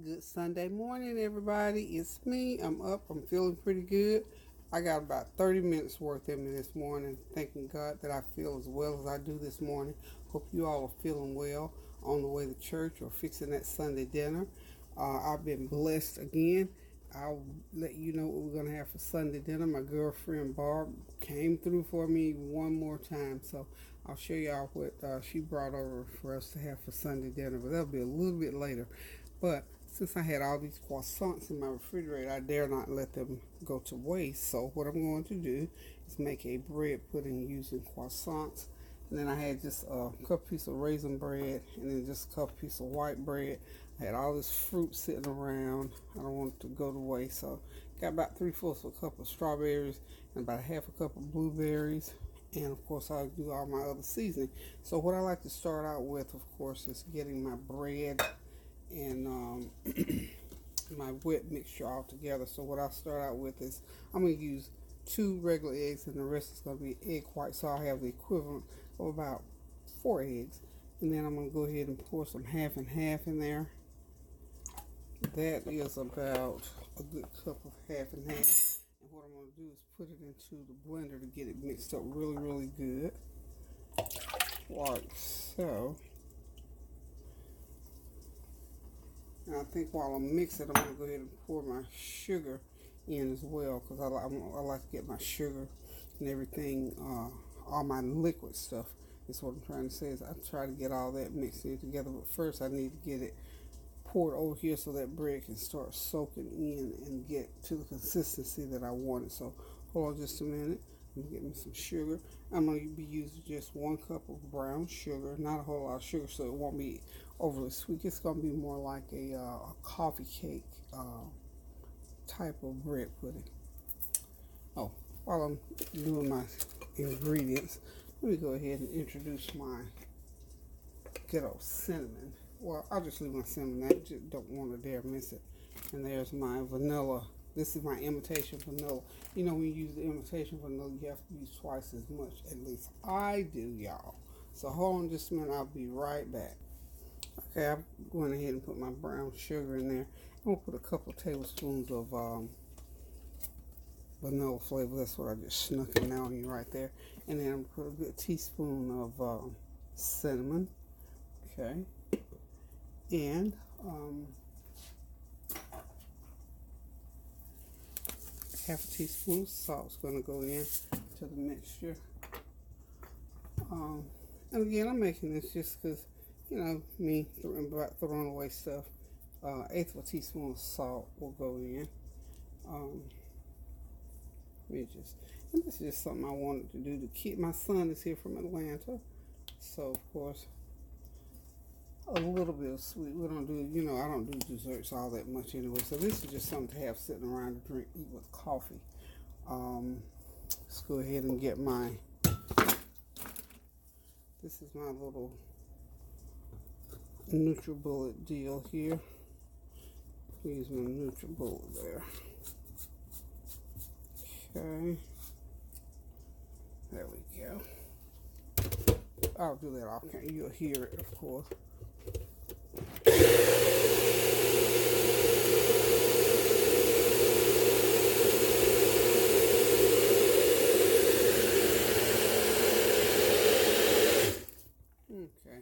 Good Sunday morning, everybody. It's me. I'm up. I'm feeling pretty good. I got about 30 minutes worth in me this morning. Thanking God that I feel as well as I do this morning. Hope you all are feeling well on the way to church or fixing that Sunday dinner. I've been blessed again. I'll let you know what we're going to have for Sunday dinner. My girlfriend Barb came through for me one more time. So I'll show y'all what she brought over for us to have for Sunday dinner. But that'll be a little bit later. But since I had all these croissants in my refrigerator, I dare not let them go to waste. So what I'm going to do is make a bread pudding using croissants. And then I had just a couple pieces of raisin bread and then just a couple pieces of white bread. I had all this fruit sitting around. I don't want it to go to waste. So got about 3/4 of a cup of strawberries and about a half a cup of blueberries. And of course I'll do all my other seasoning. So what I like to start out with, of course, is getting my bread and my wet mixture all together. So what I'll start out with is I'm going to use 2 regular eggs and the rest is going to be egg white. So I'll have the equivalent of about 4 eggs. And then I'm going to go ahead and pour some half and half in there. That is about a good cup of half and half. And what I'm going to do is put it into the blender to get it mixed up really, really good. Like so. And I think while I'm mixing, I'm going to go ahead and pour my sugar in as well because I like to get my sugar and everything, all my liquid stuff is what I'm trying to say. Is I try to get all that mixed in together, but first I need to get it poured over here so that bread can start soaking in and get to the consistency that I want it. So hold on just a minute. I'm going to get me some sugar. I'm going to be using just 1 cup of brown sugar, not a whole lot of sugar, so it won't be overly sweet. It's going to be more like a coffee cake type of bread pudding. Oh, while I'm doing my ingredients, let me go ahead and introduce my good old cinnamon. Well, I'll just leave my cinnamon. I just don't want to dare miss it. And there's my vanilla. This is my imitation vanilla. You know, when you use the imitation vanilla, you have to use twice as much. At least I do, y'all. So hold on just a minute. I'll be right back. Okay, I'm going ahead and put my brown sugar in there. I'm going to put a couple of tablespoons of vanilla flavor. That's what I just snuck in on you right there. And then I'm going to put a good teaspoon of cinnamon. Okay. And half a teaspoon of salt is going to go in to the mixture. And again, I'm making this just because, you know, me about throwing away stuff. 1/8 of a teaspoon of salt will go in. And this is just something I wanted to do to keep. My son is here from Atlanta, so of course a little bit of sweet. We don't do, you know, I don't do desserts all that much anyway. So this is just something to have sitting around to drink, eat with coffee. Let's go ahead and get my. This is my little NutriBullet deal here. Use my NutriBullet there. Okay. There we go. I'll do that off camera. You'll hear it, of course. Okay.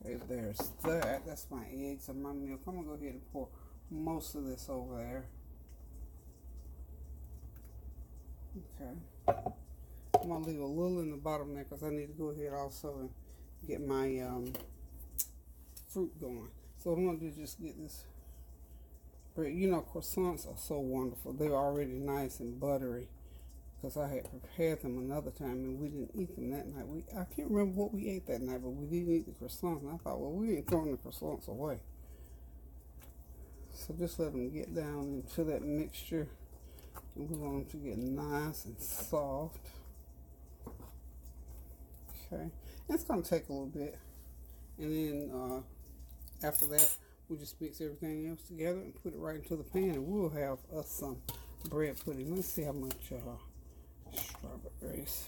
Okay, there's that. That's my eggs and my milk. I'm going to go ahead and pour most of this over there. Okay. I'm going to leave a little in the bottom there because I need to go ahead also and get my fruit going. So what I'm going to do is just get this bread. You know, croissants are so wonderful. They're already nice and buttery because I had prepared them another time and we didn't eat them that night. I can't remember what we ate that night, but we didn't eat the croissants. And I thought, well, we ain't throwing the croissants away. So just let them get down into that mixture. And we want them to get nice and soft. Okay, and it's going to take a little bit. And then after that, we just mix everything else together and put it right into the pan. And we'll have us some bread pudding. Let's see how much strawberries.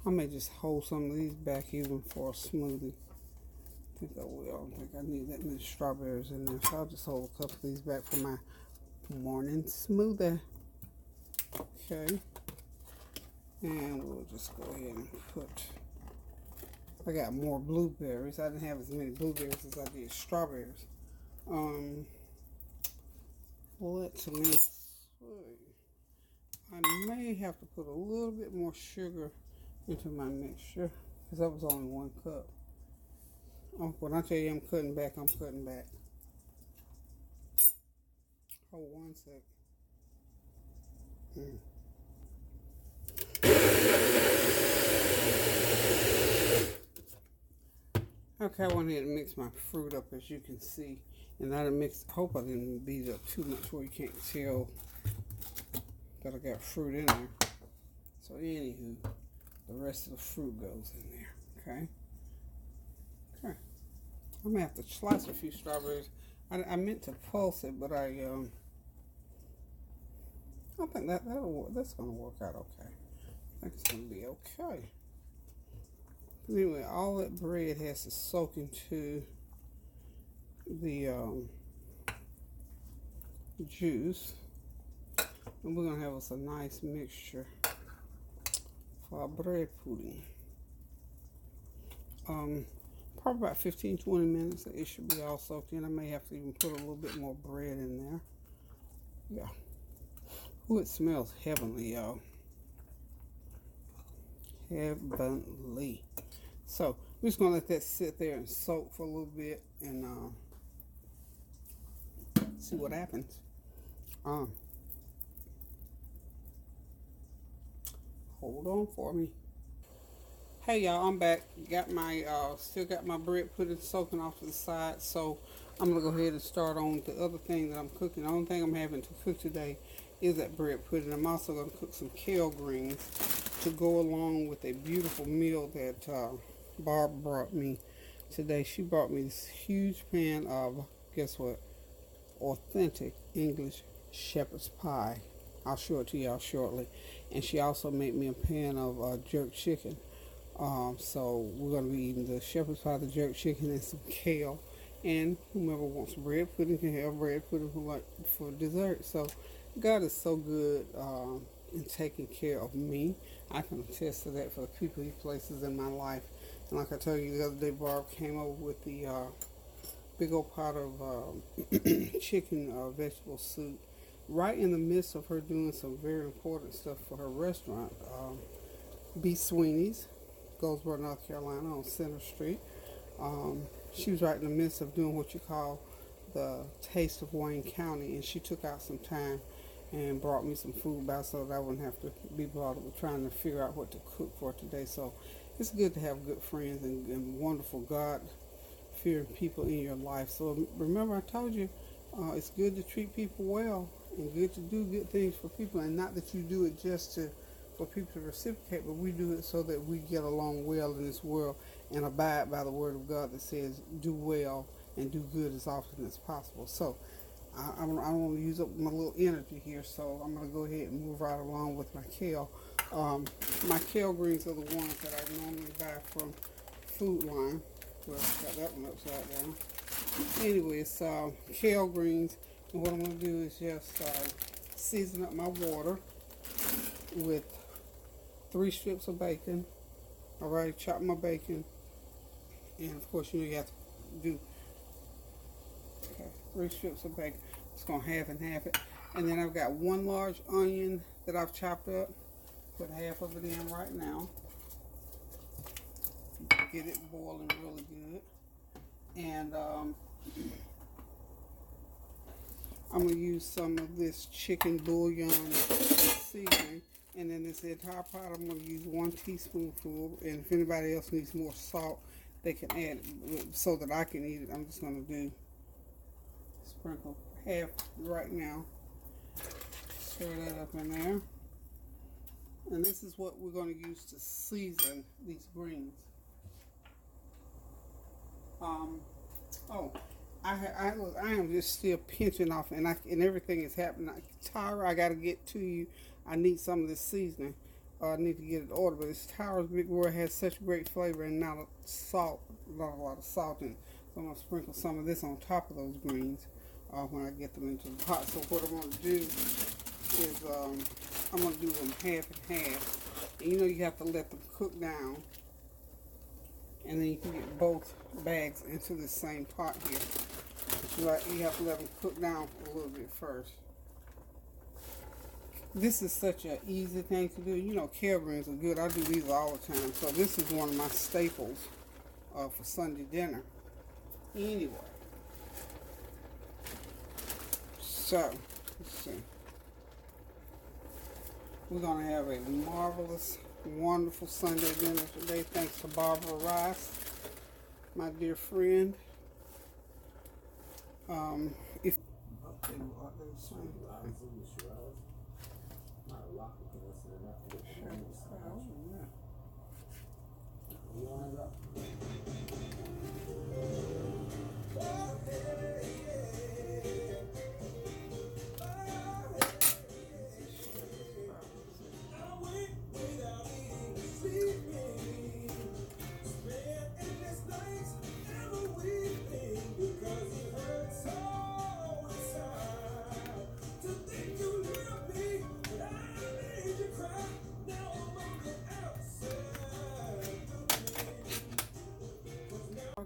I may just hold some of these back even for a smoothie. I think I will. I don't think I need that many strawberries in there. So I'll just hold a couple of these back for my morning smoothie. Okay. And we'll just go ahead and put, I got more blueberries. I didn't have as many blueberries as I did strawberries. Let's see. I may have to put a little bit more sugar into my mixture because that was only 1 cup. When I tell you I'm cutting back, I'm cutting back. Hold 1 sec. Okay, I went ahead and mix my fruit up, as you can see. And I didn't hope I didn't beat it up too much where you can't tell that I got fruit in there. So anywho, the rest of the fruit goes in there, okay? Okay. I'm gonna have to slice a few strawberries. I meant to pulse it, but I think that's gonna work out okay. I think it's gonna be okay. Anyway, all that bread has to soak into the juice, and we're gonna have us a nice mixture for our bread pudding. Probably about 15-20 minutes it should be all soaked in. I may have to even put a little bit more bread in there. Yeah. Ooh, it smells heavenly, y'all. Heavenly. So we're just gonna let that sit there and soak for a little bit and see what happens. Hold on for me. Hey y'all, I'm back. Got my still got my bread pudding soaking off to the side, so I'm gonna go ahead and start on the other thing that I'm cooking. The only thing I'm having to cook today is that bread pudding. I'm also gonna cook some kale greens to go along with a beautiful meal that Barb brought me today. She brought me this huge pan of, guess what, authentic English shepherd's pie. I'll show it to y'all shortly. And she also made me a pan of jerk chicken. So we're going to be eating the shepherd's pie, the jerk chicken, and some kale. And whomever wants bread pudding can have bread pudding for dessert. So God is so good in taking care of me. I can attest to that for the people He places in my life. And like I told you the other day, Barb came over with the big old pot of chicken vegetable soup right in the midst of her doing some very important stuff for her restaurant, Sweeney's, Goldsboro, North Carolina, on Center Street. She was right in the midst of doing what you call the Taste of Wayne County, and she took out some time and brought me some food back so that I wouldn't have to be bothered with trying to figure out what to cook for today. So it's good to have good friends and wonderful God-fearing people in your life. So remember, I told you, it's good to treat people well and good to do good things for people, and not that you do it just for people to reciprocate, but we do it so that we get along well in this world and abide by the word of God that says do well and do good as often as possible. So I don't want to use up my little energy here, so I'm going to go ahead and move right along with my kale. My kale greens are the ones that I normally buy from Food Line. Well, I got that one upside down. Anyway, it's kale greens, and what I'm going to do is just season up my water with 3 strips of bacon. I already chopped my bacon, and of course you have to do 3 strips of bacon. Just gonna half and half it, and then I've got 1 large onion that I've chopped up. Put half of it in right now. Get it boiling really good, and I'm gonna use some of this chicken bouillon seasoning. And in this entire pot, I'm going to use 1 teaspoonful. And if anybody else needs more salt, they can add it so that I can eat it. I'm just going to sprinkle half right now. Stir that up in there. And this is what we're going to use to season these greens. I am just still pinching off, and everything is happening. Tara, I got to get to you. I need some of this seasoning. I need to get it ordered, but this Towers Big World has such great flavor and not a lot of salt in it. So I'm gonna sprinkle some of this on top of those greens when I get them into the pot. So what I'm gonna do is I'm gonna do them half and half. And you know you have to let them cook down, and then you can get both bags into the same pot here. You have to let them cook down a little bit first. This is such an easy thing to do. You know, kale greens are good. I do these all the time. So this is one of my staples for Sunday dinner. Anyway. So, let's see. We're going to have a marvelous, wonderful Sunday dinner today. Thanks to Barbara Rice, my dear friend. If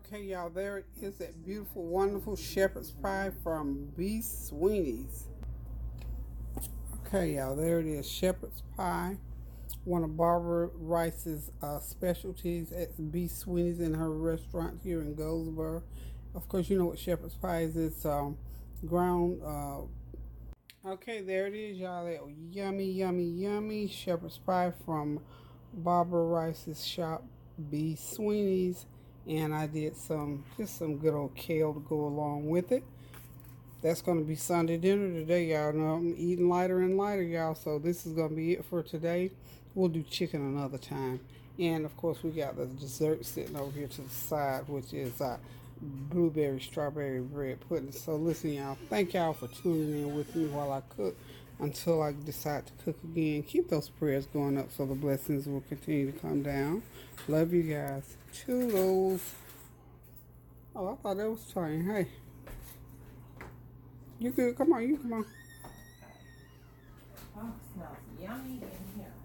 Okay, y'all, there it is, that beautiful, wonderful shepherd's pie from B. Sweeney's. Okay, y'all, there it is, shepherd's pie. One of Barbara Rice's specialties at B. Sweeney's in her restaurant here in Goldsboro. Of course, you know what shepherd's pie is. It's ground. Okay, there it is, y'all. That yummy, yummy, yummy shepherd's pie from Barbara Rice's shop, B. Sweeney's. And I did just some good old kale to go along with it. That's going to be Sunday dinner today, y'all. Know I'm eating lighter and lighter, y'all. So this is going to be it for today. We'll do chicken another time. And, of course, we got the dessert sitting over here to the side, which is blueberry strawberry bread pudding. So, listen, y'all. Thank y'all for tuning in with me while I cook until I decide to cook again. Keep those prayers going up so the blessings will continue to come down. Love you guys. Toodles. Oh, I thought that was trying. Hey. You good? Come on, you come on. Oh, it smells yummy in here.